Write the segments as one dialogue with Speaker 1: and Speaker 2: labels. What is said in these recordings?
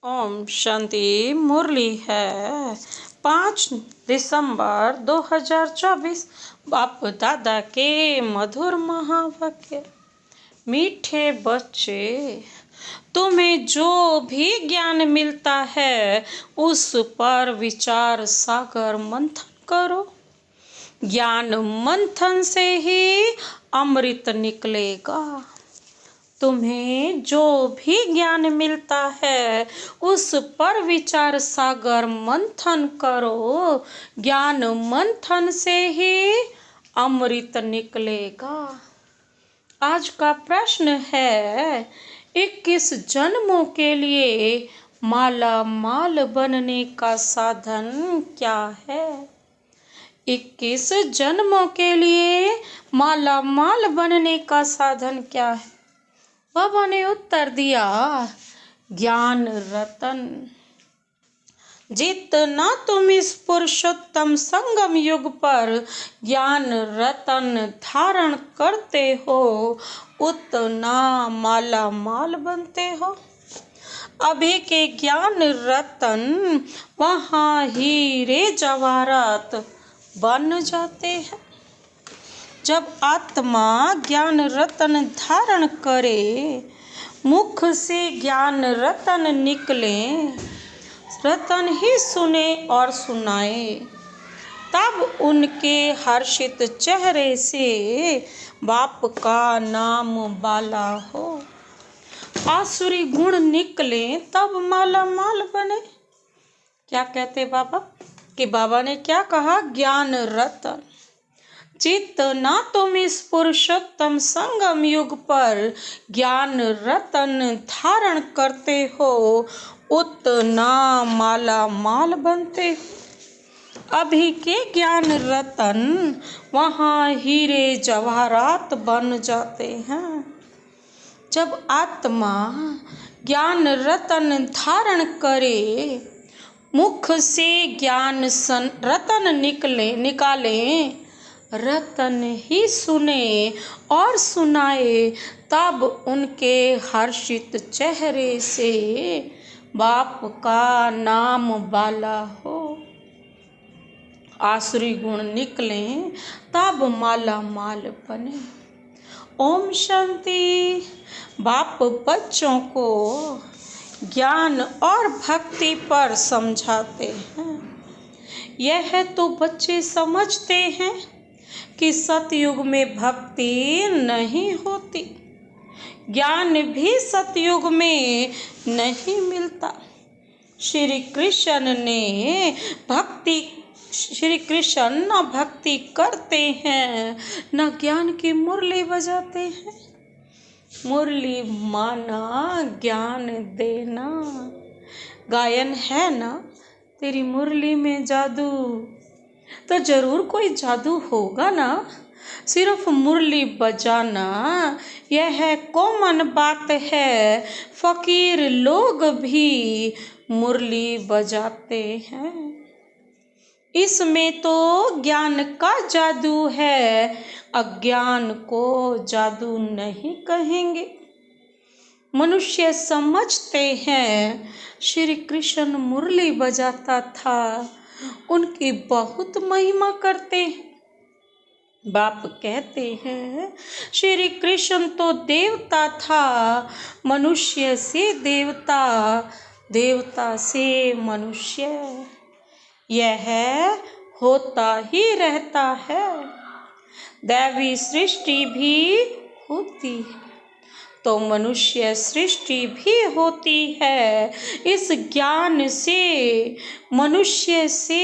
Speaker 1: ओम शांति। मुरली है 5 दिसंबर 2024। बाप दादा के मधुर महावाक्य। मीठे बच्चे, तुम्हें जो भी ज्ञान मिलता है उस पर विचार सागर मंथन करो। ज्ञान मंथन से ही अमृत निकलेगा। तुम्हें जो भी ज्ञान मिलता है उस पर विचार सागर मंथन करो। ज्ञान मंथन से ही अमृत निकलेगा। आज का प्रश्न है, 21 जन्मों के लिए माला माल बनने का साधन क्या है? 21 जन्मों के लिए माला माल बनने का साधन क्या है? बाबा ने उत्तर दिया, ज्ञान रतन। जितना तुम इस पुरुषोत्तम संगम युग पर ज्ञान रतन धारण करते हो उतना माला माल बनते हो। अभी के ज्ञान रतन वहाँ हीरे जवाहरात बन जाते हैं। जब आत्मा ज्ञान रतन धारण करे, मुख से ज्ञान रतन निकले, रतन ही सुने और सुनाए, तब उनके हर्षित चेहरे से बाप का नाम बाला हो। आसुरी गुण निकले तब माला माल बने। क्या कहते बाबा? कि बाबा ने क्या कहा? ज्ञान रतन। जितना तुम इस पुरुषोत्तम संगम युग पर ज्ञान रतन धारण करते हो उतना माला माल बनते हो। अभी के ज्ञान रतन वहाँ हीरे जवाहरात बन जाते हैं। जब आत्मा ज्ञान रतन धारण करे, मुख से ज्ञान रतन निकाले, रतन ही सुने और सुनाए, तब उनके हर्षित चेहरे से बाप का नाम बाला हो। आसुरी गुण निकले तब माला माल बने। ओम शांति। बाप बच्चों को ज्ञान और भक्ति पर समझाते हैं। यह तो बच्चे समझते हैं कि सतयुग में भक्ति नहीं होती, ज्ञान भी सतयुग में नहीं मिलता। श्री कृष्ण न भक्ति करते हैं न ज्ञान की मुरली बजाते हैं। मुरली माना ज्ञान देना। गायन है ना, तेरी मुरली में जादू, तो जरूर कोई जादू होगा ना। सिर्फ मुरली बजाना यह कॉमन बात है। फकीर लोग भी मुरली बजाते हैं। इसमें तो ज्ञान का जादू है, अज्ञान को जादू नहीं कहेंगे। मनुष्य समझते हैं श्री कृष्ण मुरली बजाता था, उनकी बहुत महिमा करते हैं। बाप कहते हैं श्री कृष्ण तो देवता था, मनुष्य से देवता, देवता से मनुष्य, यह होता ही रहता है। दैवी सृष्टि भी होती है तो मनुष्य सृष्टि भी होती है। इस ज्ञान से मनुष्य से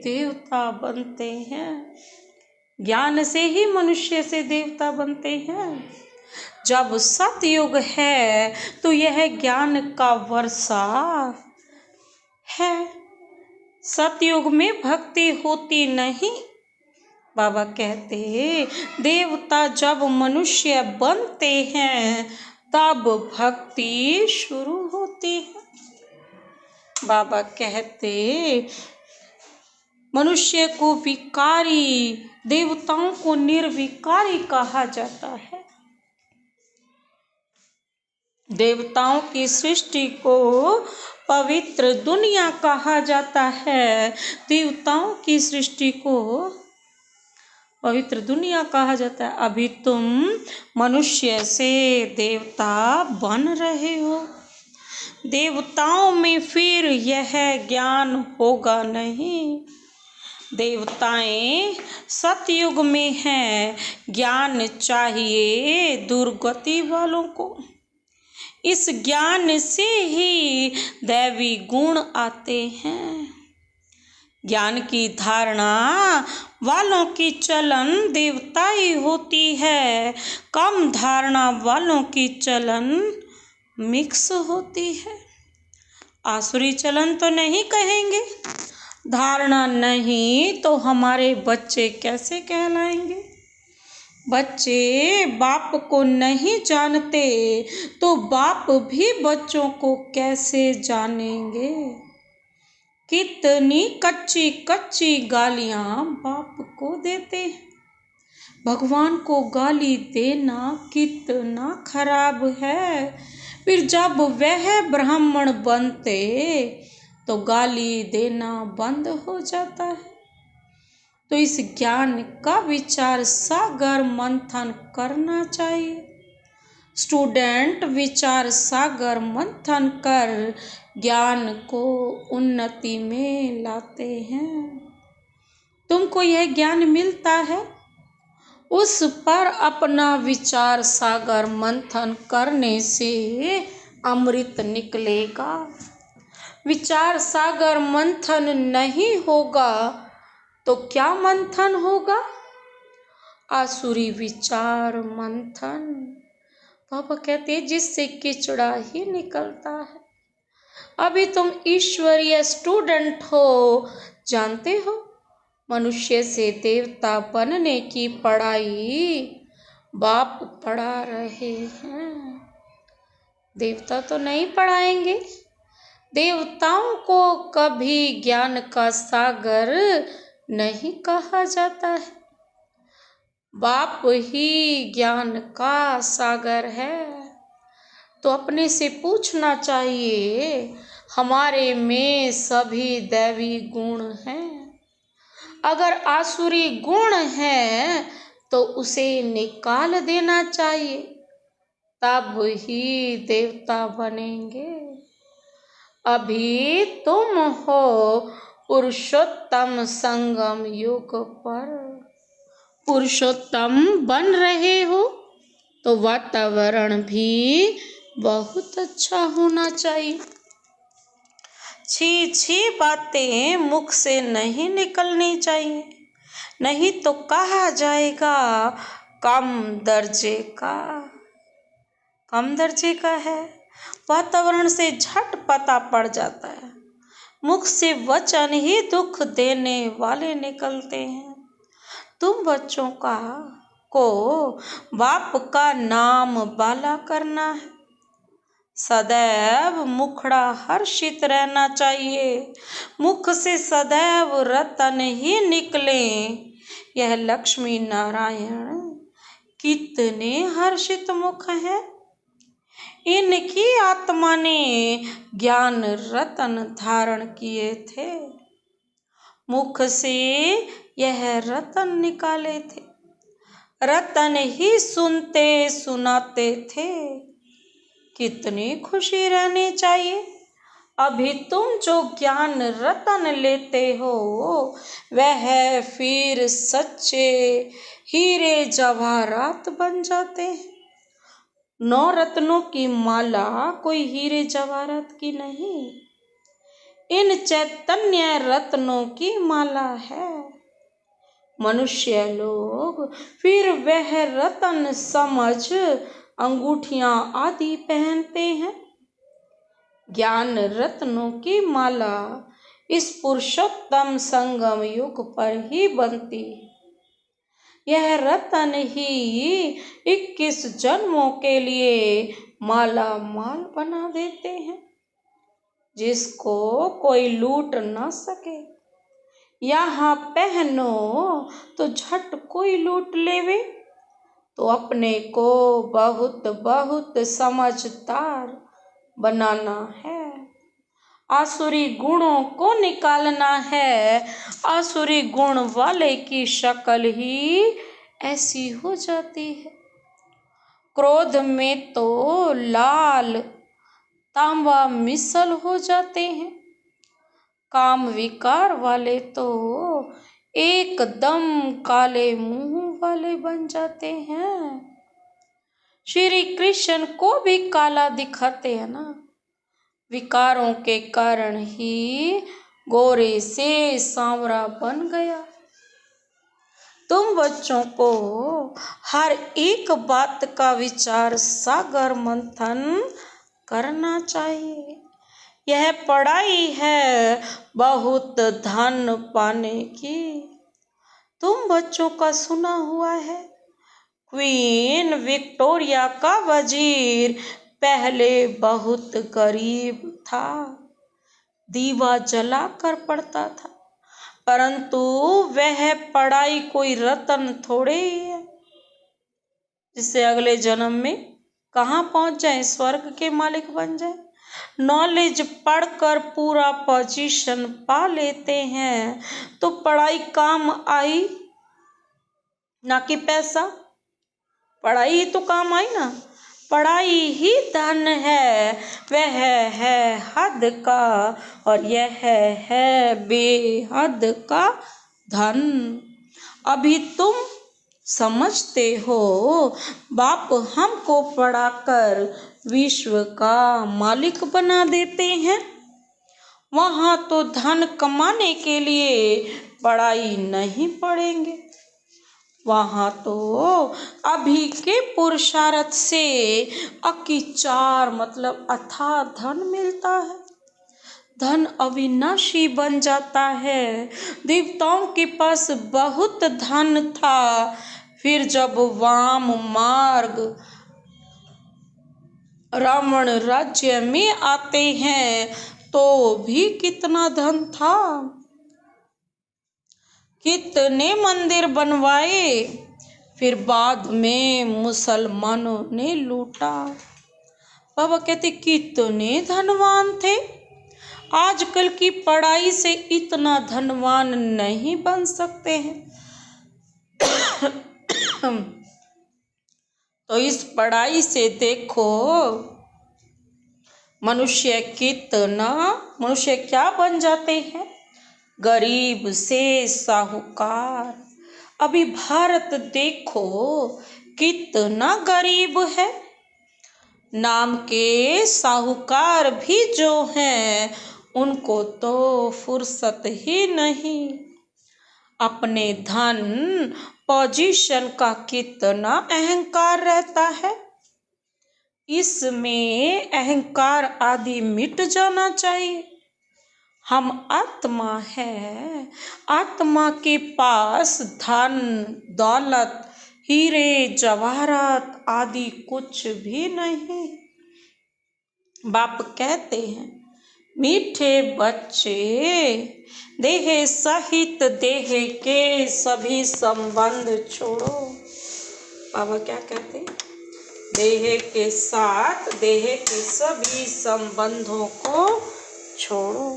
Speaker 1: देवता बनते हैं। ज्ञान से ही मनुष्य से देवता बनते हैं। जब सतयुग है तो यह ज्ञान का वर्षा है। सतयुग में भक्ति होती नहीं। बाबा कहते, देवता जब मनुष्य बनते हैं तब भक्ति शुरू होती है। बाबा कहते, मनुष्य को विकारी, देवताओं को निर्विकारी कहा जाता है। देवताओं की सृष्टि को पवित्र दुनिया कहा जाता है। देवताओं की सृष्टि को पवित्र दुनिया कहा जाता है। अभी तुम मनुष्य से देवता बन रहे हो। देवताओं में फिर यह ज्ञान होगा नहीं। देवताएं सतयुग में हैं, ज्ञान चाहिए दुर्गति वालों को। इस ज्ञान से ही दैवी गुण आते हैं। ज्ञान की धारणा वालों की चलन देवताई होती है, कम धारणा वालों की चलन मिक्स होती है। आसुरी चलन तो नहीं कहेंगे। धारणा नहीं तो हमारे बच्चे कैसे कहलाएंगे। बच्चे बाप को नहीं जानते तो बाप भी बच्चों को कैसे जानेंगे। कितनी कच्ची कच्ची गालियां बाप को देते हैं। भगवान को गाली देना कितना खराब है। फिर जब वह ब्राह्मण बनते तो गाली देना बंद हो जाता है। तो इस ज्ञान का विचार सागर मंथन करना चाहिए। स्टूडेंट विचार सागर मंथन कर ज्ञान को उन्नति में लाते हैं। तुमको यह ज्ञान मिलता है, उस पर अपना विचार सागर मंथन करने से अमृत निकलेगा। विचार सागर मंथन नहीं होगा तो क्या मंथन होगा? आसुरी विचार मंथन। पापा कहते हैं जिससे किचड़ा ही निकलता है। अभी तुम ईश्वरीय स्टूडेंट हो, जानते हो मनुष्य से देवता बनने की पढ़ाई बाप पढ़ा रहे हैं। देवता तो नहीं पढ़ाएंगे। देवताओं को कभी ज्ञान का सागर नहीं कहा जाता है। बाप ही ज्ञान का सागर है। तो अपने से पूछना चाहिए, हमारे में सभी दैवी गुण हैं। अगर आसुरी गुण है तो उसे निकाल देना चाहिए, तब ही देवता बनेंगे। अभी तुम हो पुरुषोत्तम संगम युग पर। पुरुषोत्तम बन रहे हो तो वातावरण भी बहुत अच्छा होना चाहिए। छी छी बातें मुख से नहीं निकलनी चाहिए, नहीं तो कहा जाएगा कम दर्जे का। कम दर्जे का है, वातावरण से झट पता पड़ जाता है। मुख से वचन ही दुख देने वाले निकलते हैं। तुम बच्चों को बाप का नाम बाला करना है। सदैव मुखड़ा हर्षित रहना चाहिए। मुख से सदैव रतन ही निकले। यह लक्ष्मी नारायण कितने हर्षित मुख हैं। इनकी आत्मा ने ज्ञान रतन धारण किए थे। मुख से यह रतन निकाले थे। रतन ही सुनते सुनाते थे। कितनी खुशी रहनी चाहिए। अभी तुम जो ज्ञान रतन लेते हो वह फिर सच्चे हीरे जवाहरात बन जाते हैं। 9 रत्नों की माला कोई हीरे जवाहरात की नहीं, इन चैतन्य रत्नों की माला है। मनुष्य लोग फिर वह रतन समझ अंगूठियां आदि पहनते हैं। ज्ञान रत्नों की माला इस पुरुषोत्तम संगम युग पर ही बनती है। यह रतन ही 21 जन्मों के लिए माला माल बना देते हैं, जिसको कोई लूट ना सके। यहाँ पहनो तो झट कोई लूट लेवे, तो अपने को बहुत बहुत समझदार बनाना है। आसुरी गुणों को निकालना है, आसुरी गुण वाले की शक्ल ही ऐसी हो जाती है। क्रोध में तो लाल तांबा मिसल हो जाते हैं, काम विकार वाले तो एकदम काले मुंह वाले बन जाते हैं। श्री कृष्ण को भी काला दिखाते हैं ना, विकारों के कारण ही गोरे से सांवरा बन गया। तुम बच्चों को हर एक बात का विचार सागर मंथन करना चाहिए। यह पढ़ाई है बहुत धन पाने की। तुम बच्चों का सुना हुआ है, क्वीन विक्टोरिया का वजीर पहले बहुत गरीब था, दीवा जलाकर पढ़ता था, परंतु वह पढ़ाई कोई रतन थोड़े ही है जिससे अगले जन्म में कहाँ पहुंच जाए, स्वर्ग के मालिक बन जाए। नॉलेज पढ़कर पूरा पोजीशन पा लेते हैं तो पढ़ाई काम आई, ना कि पैसा। पढ़ाई ही तो काम आई ना, पढ़ाई ही धन है, वह है हद का और यह है बेहद का धन। अभी तुम समझते हो बाप हमको पढ़ाकर विश्व का मालिक बना देते हैं। वहाँ तो धन कमाने के लिए पढ़ाई नहीं पढ़ेंगे, वहाँ तो अभी के पुरुषार्थ से अकिचार मतलब अथाह धन मिलता है। धन अविनाशी बन जाता है। देवताओं के पास बहुत धन था, फिर जब वाम मार्ग रावण राज्य में आते हैं तो भी कितना धन था, कितने मंदिर बनवाए, फिर बाद में मुसलमानों ने लूटा। बाबा कहते कितने धनवान थे, आजकल की पढ़ाई से इतना धनवान नहीं बन सकते हैं। तो इस पढ़ाई से देखो मनुष्य क्या बन जाते हैं, गरीब से साहूकार। अभी भारत देखो कितना गरीब है, नाम के साहूकार भी जो हैं उनको तो फुर्सत ही नहीं। अपने धन पोजीशन का कितना अहंकार रहता है, इसमें अहंकार आदि मिट जाना चाहिए। हम आत्मा है, आत्मा के पास धन दौलत हीरे जवाहरात आदि कुछ भी नहीं। बाप कहते हैं मीठे बच्चे देह सहित देह के सभी संबंध छोड़ो। बाबा क्या कहते हैं, देह के साथ देह के सभी संबंधों को छोड़ो।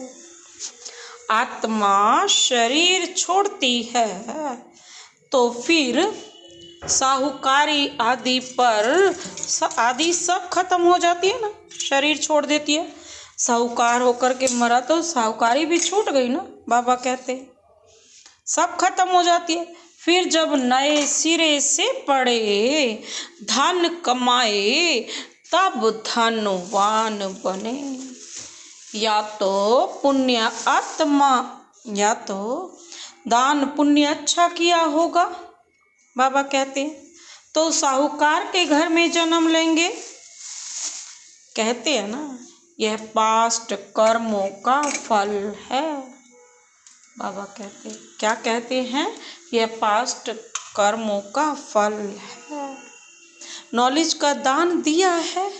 Speaker 1: आत्मा शरीर छोड़ती है तो फिर साहूकारी आदि सब खत्म हो जाती है ना, शरीर छोड़ देती है। साहूकार होकर के मरा तो साहूकारी भी छूट गई ना। बाबा कहते सब खत्म हो जाती है। फिर जब नए सिरे से पढ़े धन कमाए तब धनवान बने। या तो पुण्य आत्मा या तो दान पुण्य अच्छा किया होगा, बाबा कहते हैं, तो साहूकार के घर में जन्म लेंगे। कहते हैं ना यह पास्ट कर्मों का फल है। बाबा कहते हैं, क्या कहते हैं, यह पास्ट कर्मों का फल है। नॉलेज का दान दिया है,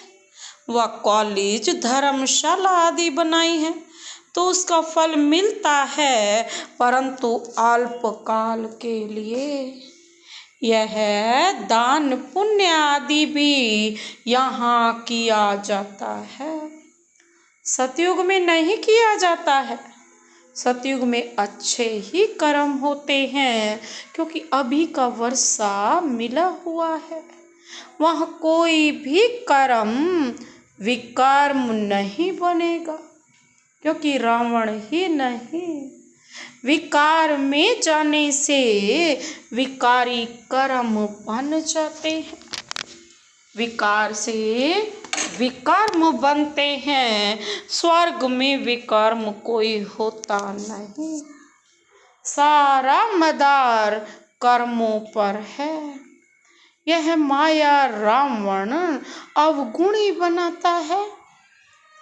Speaker 1: वह कॉलेज धर्मशाला आदि बनाई है तो उसका फल मिलता है, परंतु अल्पकाल के लिए। यह दान पुण्य आदि भी यहाँ किया जाता है। सतयुग में नहीं किया जाता है। सतयुग में अच्छे ही कर्म होते हैं, क्योंकि अभी का वर्षा मिला हुआ है। वह कोई भी कर्म विकर्म नहीं बनेगा, क्योंकि रावण ही नहीं। विकार में जाने से विकारी कर्म बन जाते हैं, विकार से विकर्म बनते हैं। स्वर्ग में विकर्म कोई होता नहीं, सारा मदार कर्मों पर है। यह माया रावण अवगुणी बनाता है,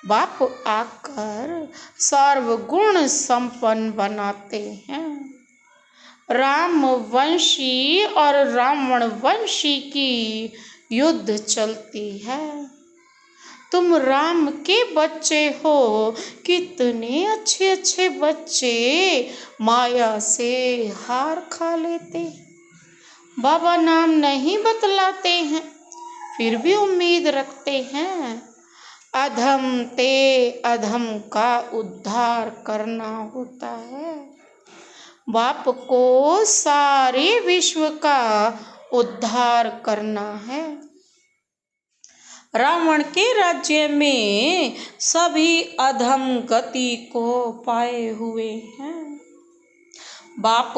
Speaker 1: बाप आकर सर्वगुण संपन्न बनाते हैं। राम वंशी और रावण वंशी की युद्ध चलती है। तुम राम के बच्चे हो, कितने अच्छे अच्छे बच्चे माया से हार खा लेते। बाबा नाम नहीं बतलाते हैं, फिर भी उम्मीद रखते हैं। अधम ते अधम का उद्धार करना होता है। बाप को सारे विश्व का उद्धार करना है। रावण के राज्य में सभी अधम गति को पाए हुए हैं। बाप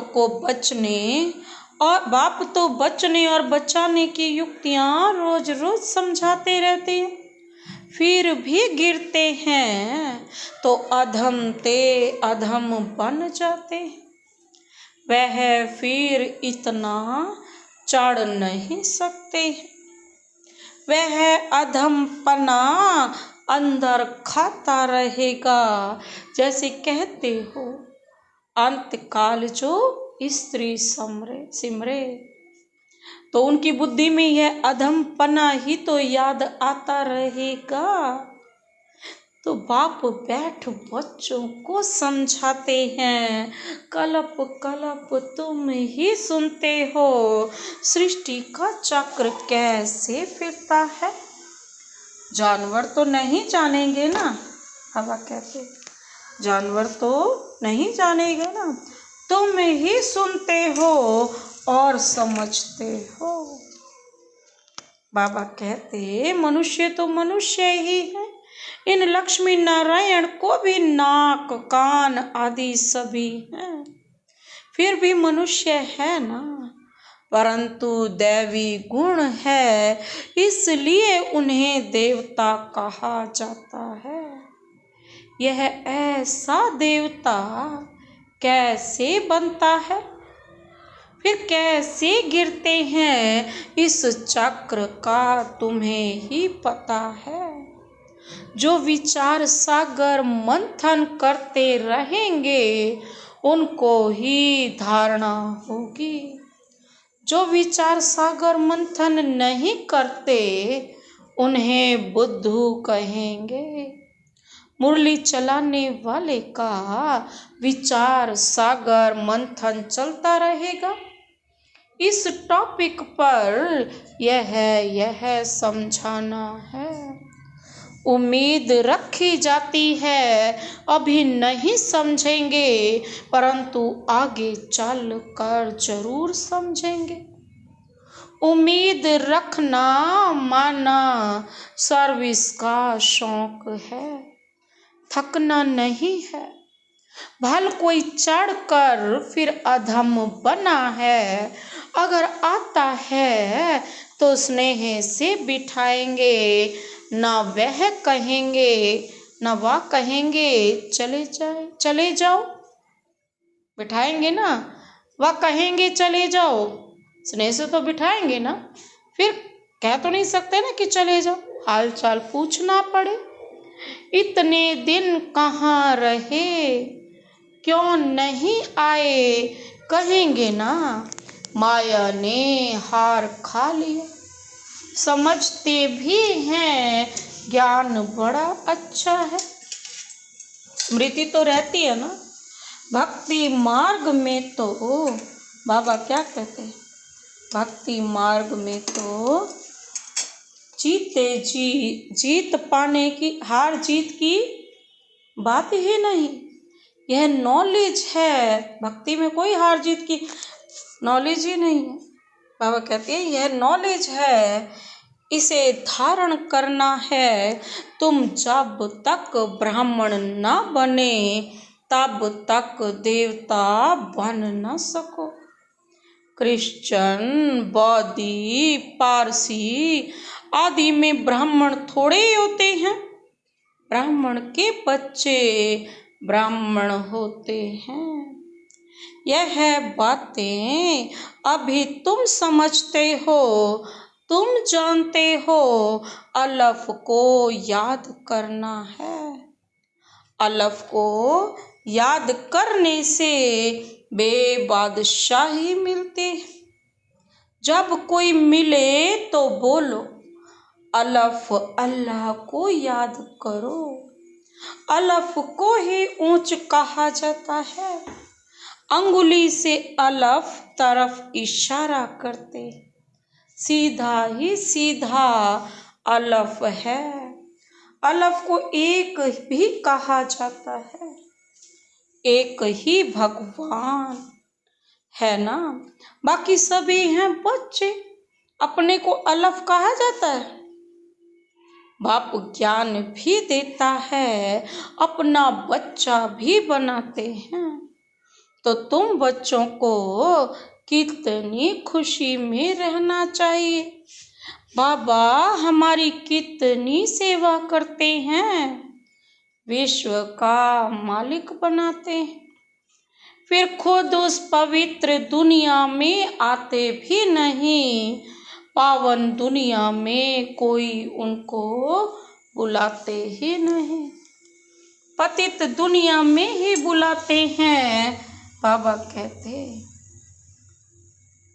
Speaker 1: तो बचने और बचाने की युक्तियां रोज रोज समझाते रहते हैं, फिर भी गिरते हैं तो अधम ते अधम बन जाते हैं। वह फिर इतना चढ़ नहीं सकते। वह अधमपना अंदर खाता रहेगा। जैसे कहते हो, अंतकाल जो स्त्री सिमरे, तो उनकी बुद्धि में यह अधमपना ही तो याद आता रहेगा। तो बाप बैठ बच्चों को समझाते हैं, कलप कलप तुम ही सुनते हो, सृष्टि का चक्र कैसे फिरता है। जानवर तो नहीं जानेंगे ना, बाबा कहते जानवर तो नहीं जानेंगे ना, तुम ही सुनते हो और समझते हो। बाबा कहते मनुष्य तो मनुष्य ही है। इन लक्ष्मी नारायण को भी नाक कान आदि सभी हैं, फिर भी मनुष्य है ना, परंतु दैवी गुण है, इसलिए उन्हें देवता कहा जाता है। यह ऐसा देवता कैसे बनता है, फिर कैसे गिरते हैं, इस चक्र का तुम्हें ही पता है। जो विचार सागर मंथन करते रहेंगे उनको ही धारणा होगी। जो विचार सागर मंथन नहीं करते उन्हें बुद्धू कहेंगे। मुरली चलाने वाले का विचार सागर मंथन चलता रहेगा। इस टॉपिक पर यह समझाना है। उम्मीद रखी जाती है, अभी नहीं समझेंगे, परंतु आगे चल कर जरूर समझेंगे। उम्मीद रखना माना सर्विस का शौक है, थकना नहीं है। भल कोई चढ़कर फिर अधम बना है, अगर आता है तो स्नेह से बिठाएंगे, ना वह कहेंगे ना वह कहेंगे चले जाओ। बिठाएंगे ना, वह कहेंगे चले जाओ, स्नेह से तो बिठाएंगे ना, फिर कह तो नहीं सकते ना कि चले जाओ, हाल चाल पूछना पड़े। इतने दिन कहाँ रहे, क्यों नहीं आए, कहेंगे ना, माया ने हार खा लिया। समझते भी हैं ज्ञान बड़ा अच्छा है, स्मृति तो रहती है ना। भक्ति मार्ग में तो बाबा क्या कहते हैं, भक्ति मार्ग में तो जीत पाने की, हार जीत की बात ही नहीं। यह नॉलेज है, भक्ति में कोई हार जीत की नॉलेज ही नहीं है। बाबा कहते हैं यह नॉलेज है, इसे धारण करना है। तुम जब तक ब्राह्मण न बने तब तक देवता बन न सको। क्रिश्चियन, बौद्धी, पारसी आदि में ब्राह्मण थोड़े ही होते हैं। ब्राह्मण के बच्चे ब्राह्मण होते हैं। यह बातें अभी तुम समझते हो, तुम जानते हो। अलफ को याद करना है। अलफ को याद करने से बेबादशाही मिलती है। जब कोई मिले तो बोलो अलफ अल्लाह को याद करो। अलफ को ही ऊंच कहा जाता है। अंगुली से अलफ तरफ इशारा करते, सीधा ही सीधा अलफ है। अलफ को एक भी कहा जाता है। एक ही भगवान है ना, बाकी सभी हैं बच्चे। अपने को अलफ कहा जाता है। बाप ज्ञान भी देता है, अपना बच्चा भी बनाते हैं। तो तुम बच्चों को कितनी खुशी में रहना चाहिए। बाबा हमारी कितनी सेवा करते हैं, विश्व का मालिक बनाते हैं, फिर खुद उस पवित्र दुनिया में आते भी नहीं। पावन दुनिया में कोई उनको बुलाते ही नहीं, पतित दुनिया में ही बुलाते हैं। बाबा कहते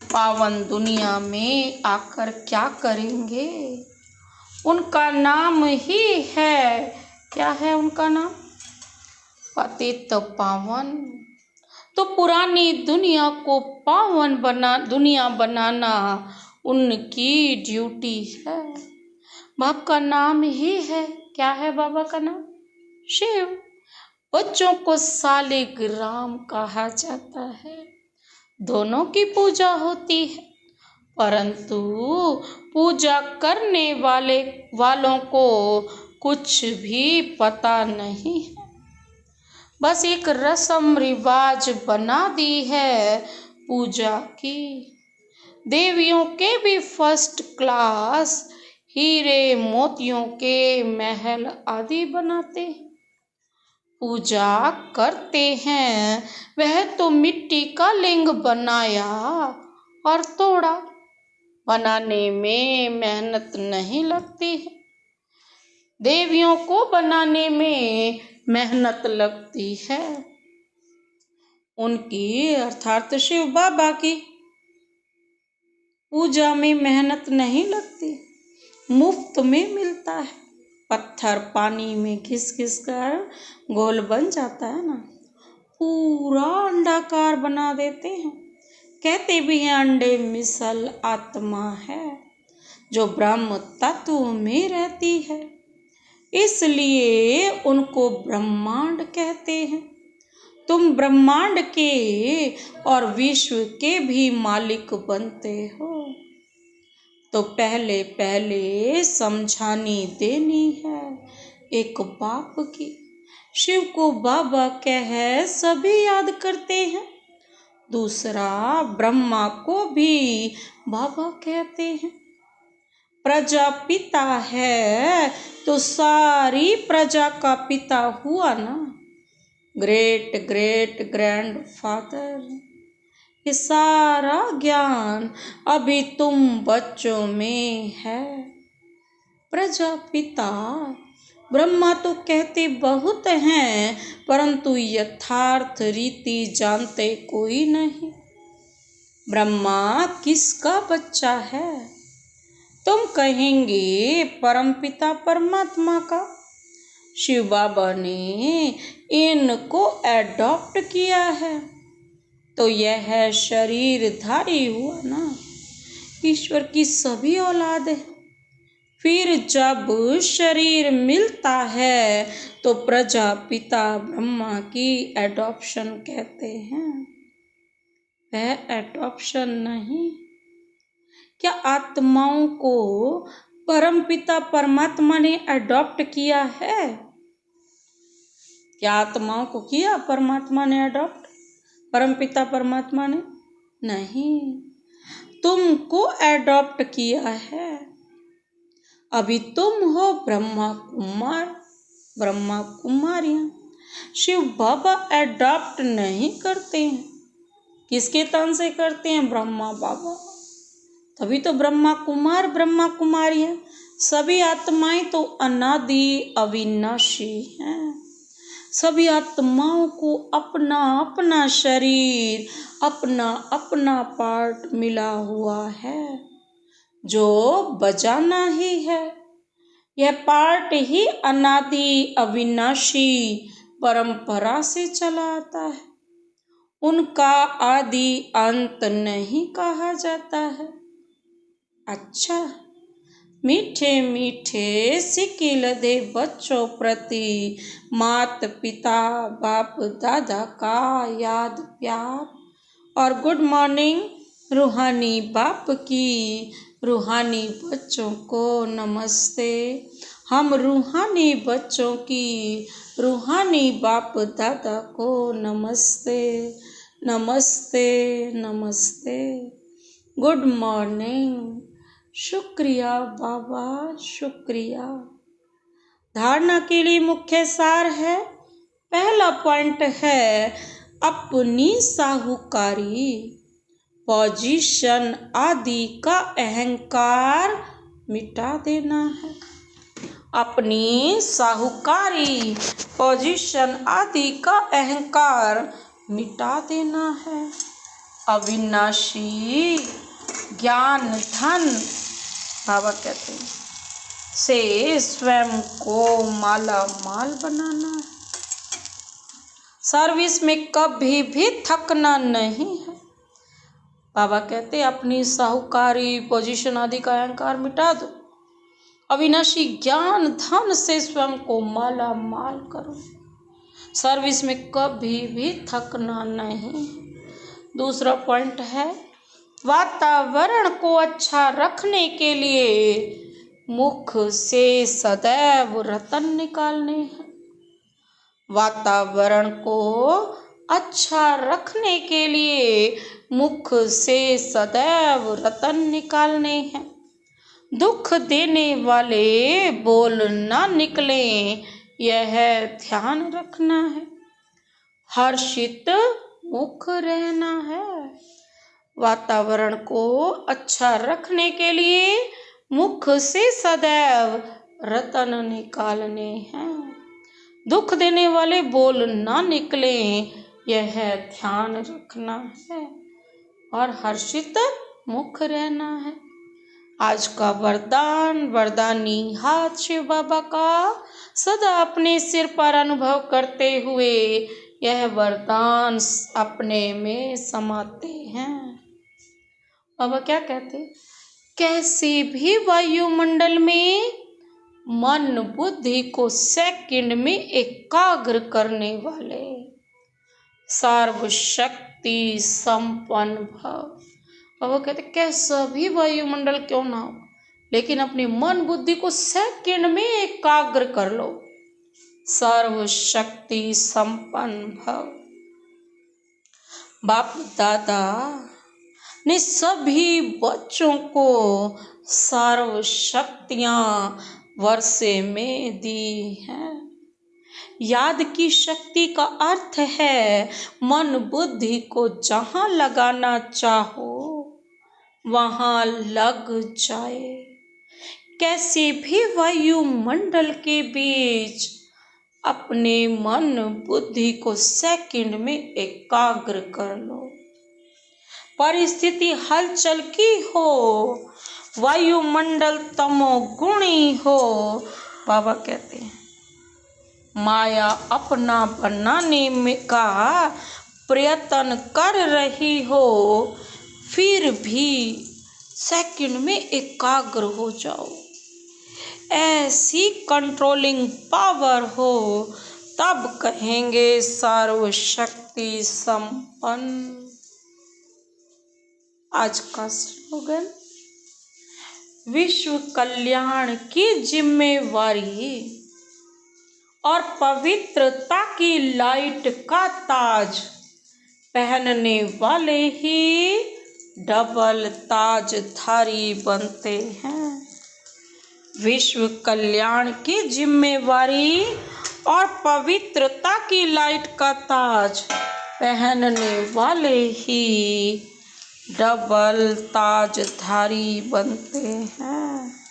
Speaker 1: पावन दुनिया में आकर क्या करेंगे। उनका नाम ही है, क्या है उनका नाम? पतित पावन। तो पुरानी दुनिया को पावन दुनिया बनाना उनकी ड्यूटी है। बाप का नाम ही है, क्या है बाबा का नाम? शिव। बच्चों को सालिग्राम कहा जाता है। दोनों की पूजा होती है, परंतु पूजा करने वालों को कुछ भी पता नहीं है। बस एक रस्म रिवाज बना दी है पूजा की। देवियों के भी फर्स्ट क्लास हीरे मोतियों के महल आदि बनाते हैं, पूजा करते हैं। वह तो मिट्टी का लिंग बनाया और तोड़ा, बनाने में मेहनत नहीं लगती है। देवियों को बनाने में मेहनत लगती है। उनकी अर्थात शिव बाबा की पूजा में मेहनत नहीं लगती, मुफ्त में मिलता है। पत्थर पानी में घिस घिस कर गोल बन जाता है ना, पूरा अंडाकार बना देते हैं। कहते भी हैं अंडे मिसल आत्मा है जो ब्रह्म तत्व में रहती है, इसलिए उनको ब्रह्मांड कहते हैं। तुम ब्रह्मांड के और विश्व के भी मालिक बनते हो, तो पहले पहले समझानी देनी है एक बाप की। शिव को बाबा कह सभी याद करते हैं। दूसरा ब्रह्मा को भी बाबा कहते हैं। प्रजापिता है तो सारी प्रजा का पिता हुआ ना, ग्रेट ग्रेट ग्रैंडफादर। ये सारा ज्ञान अभी तुम बच्चों में है। प्रजापिता ब्रह्मा तो कहते बहुत हैं, परंतु यथार्थ रीति जानते कोई नहीं। ब्रह्मा किसका बच्चा है? तुम कहेंगे परमपिता परमात्मा का। शिव बाबा ने इनको एडॉप्ट किया है, तो यह शरीरधारी हुआ ना, ईश्वर की सभी औलाद है। फिर जब शरीर मिलता है तो प्रजापिता ब्रह्मा की एडॉप्शन कहते हैं। वह एडॉप्शन नहीं। क्या आत्माओं को परमपिता परमात्मा ने एडॉप्ट किया है? क्या आत्माओं को किया परमात्मा ने एडॉप्ट? परमपिता परमात्मा ने नहीं, तुमको एडॉप्ट किया है। अभी तुम हो ब्रह्मा कुमार, ब्रह्मा कुमारियां। शिव बाबा एडॉप्ट नहीं करते हैं। किसके तन से करते हैं? ब्रह्मा बाबा। तभी तो ब्रह्मा कुमार ब्रह्मा कुमारियां। सभी आत्माएं तो अनादि अविनाशी हैं। सभी आत्माओं को अपना अपना शरीर, अपना अपना पार्ट मिला हुआ है जो बजाना ही है। यह पार्ट ही अनादि अविनाशी परंपरा से चला आता है। उनका आदि अंत नहीं कहा जाता है। अच्छा, मीठे मीठे सिकिल दे बच्चों प्रति मात पिता बाप दादा का याद प्यार और गुड मॉर्निंग रूहानी बाप की रूहानी बच्चों को नमस्ते। हम रूहानी बच्चों की रूहानी बाप दादा को नमस्ते नमस्ते नमस्ते। Good morning. शुक्रिया बाबा, शुक्रिया। धारणा के लिए मुख्य सार है। पहला पॉइंट है अपनी साहूकारी, पोजीशन आदि का अहंकार मिटा देना है। अपनी साहूकारी, पोजीशन आदि का अहंकार मिटा देना है। अविनाशी ज्ञान धन बाबा कहते हैं से स्वयं को माला माल बनाना है। सर्विस में कभी भी थकना नहीं है। बाबा कहते हैं अपनी साहूकारी, पोजीशन आदि का अहंकार मिटा दो। अविनाशी ज्ञान धन से स्वयं को माला माल करो। सर्विस में कभी भी थकना नहीं। दूसरा पॉइंट है वातावरण को अच्छा रखने के लिए मुख से सदैव रतन निकालने हैं। वातावरण को अच्छा रखने के लिए मुख से सदैव रतन निकालने हैं। दुख देने वाले बोल ना निकलें, यह ध्यान रखना है। हर्षित मुख रहना है। वातावरण को अच्छा रखने के लिए मुख से सदैव रतन निकालने हैं। दुख देने वाले बोल ना निकलें, यह ध्यान रखना है और हर्षित मुख रहना है। आज का वरदान, वरदानी हाथ शिव बाबा का सदा अपने सिर पर अनुभव करते हुए यह वरदान अपने में समाते हैं। बाबा क्या कहते? कैसी भी वायुमंडल में मन बुद्धि को सेकंड में एकाग्र करने वाले सर्वशक्ति संपन्न भव। बाबा कहते कैसा भी वायुमंडल क्यों ना हो, लेकिन अपने मन बुद्धि को सेकंड में एकाग्र कर लो। सर्वशक्ति संपन्न भव। बाप दादा ने सभी बच्चों को सर्व शक्तियां वर्षे में दी हैं। याद की शक्ति का अर्थ है मन बुद्धि को जहां लगाना चाहो वहां लग जाए। कैसे भी वायुमंडल के बीच अपने मन बुद्धि को सेकंड में एकाग्र कर लो। परिस्थिति हलचल की हो, वायुमंडल तमोगुणी हो, बाबा कहते हैं माया अपना बनाने में का प्रयत्न कर रही हो, फिर भी सेकंड में एकाग्र हो जाओ। ऐसी कंट्रोलिंग पावर हो तब कहेंगे सर्वशक्ति संपन्न। आज का स्लोगन, विश्व कल्याण की जिम्मेवारी और पवित्रता की लाइट का ताज पहनने वाले ही डबल ताजधारी बनते हैं। विश्व कल्याण की जिम्मेवारी और पवित्रता की लाइट का ताज पहनने वाले ही डबल ताजधारी बनते हैं।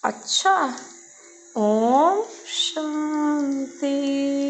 Speaker 1: अच्छा, ओम शांति।